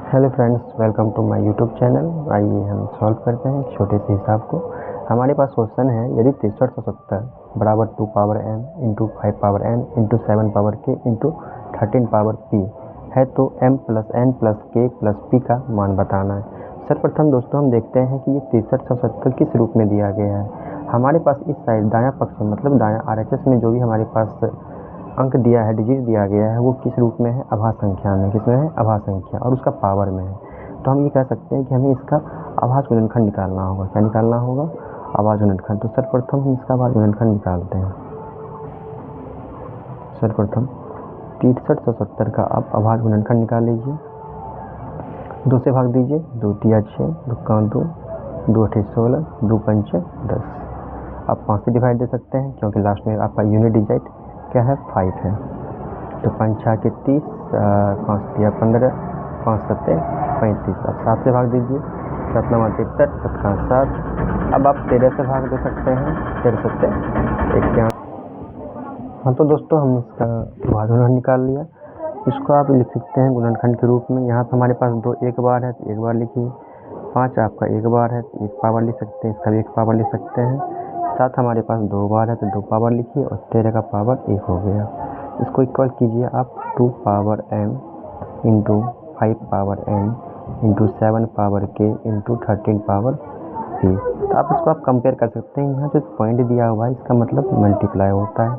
Hello friends, welcome to my YouTube channel. आइए हम solve करते हैं एक छोटे से हिसाब को। हमारे पास क्वेश्चन है, यदि 6370 बराबर 2 power m into 5 power n into 7 power k into 13 power p है तो m plus n plus k plus p का मान बताना है। सर्वप्रथम दोस्तों हम देखते हैं कि ये 6370 किस रूप में दिया गया है। हमारे पास इस साइड दायां पक्ष में मतलब दायां RHS में जो भी हमारे पास अंक दिया है, डिजिट दिया गया है, वो किस रूप में है? अभाज्य संख्या में। किसमें है? अभाज्य संख्या, और उसका पावर में है। तो हम ये कह सकते हैं कि हमें इसका अभाज्य गुणनखंड निकालना होगा। क्या निकालना होगा? अभाज्य गुणनखंड। तो सर्वप्रथम हम इसका अभाज्य गुणनखंड निकालते हैं। सर्वप्रथम 6370 का आप अभाज्य गुणनखंड निकाल लीजिए। 2 से भाग दीजिए। 2 तिया 6, 2 का 2, 2 अठे 16, 2 पंचे 10। आप 5 से डिवाइड दे सकते हैं क्योंकि लास्ट में आपका यूनिट डिजिट क्या है? 5 है। तो 5 6 के 30, 5 तिया 15, 5 सत्ते 35। अब 7 से भाग दीजिए। 7 9 63, 7 का 7। अब आप 13 से भाग दे सकते हैं। 13 सत्ते 81। हाँ तो दोस्तों हम इसका अभाज्य गुणनखंड निकाल लिया। इसको आप लिख सकते हैं गुणनखंड के रूप में। यहाँ पर हमारे पास 2 एक बार है तो एक बार लिखिए। 5 आपका एक बार है तो एक पावर लिख सकते हैं, इसका भी एक पावर लिख सकते हैं। 7 हमारे पास 2 बार है तो 2 पावर लिखिए, और 13 का पावर 1 हो गया। इसको इक्वल कीजिए आप 2 power m into 5 power n into 7 power k into 13 power p। तो आप इसको कंपेयर कर सकते हैं। यहाँ जो पॉइंट दिया हुआ है इसका मतलब मल्टीप्लाई होता है।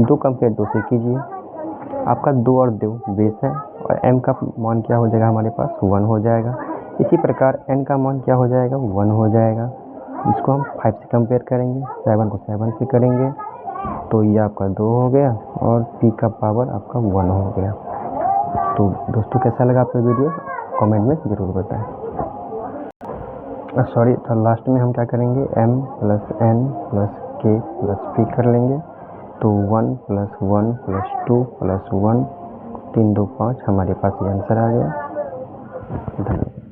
2 कंपेयर 2 से कीजिए। आपका 2 और 2 बेस है, और m का मान क्या हो जाएगा? हमारे पास 1 हो जाएगा। इसी प्रकार n का मान क्या हो जाएगा? 1 हो जाएगा। इसको हम 5 से कंपेयर करेंगे, 7 को 7 से करेंगे तो ये आपका 2 हो गया, और p का पावर आपका 1 हो गया। तो दोस्तों कैसा लगा आपका वीडियो? कमेंट में ज़रूर बताएं। सॉरी, तो लास्ट में हम क्या करेंगे? m plus n plus k plus p कर लेंगे। तो 1 प्लस 1 प्लस 2 प्लस 1, 3 2 5 हमारे पास ये आंसर आ गया। धन्यवाद।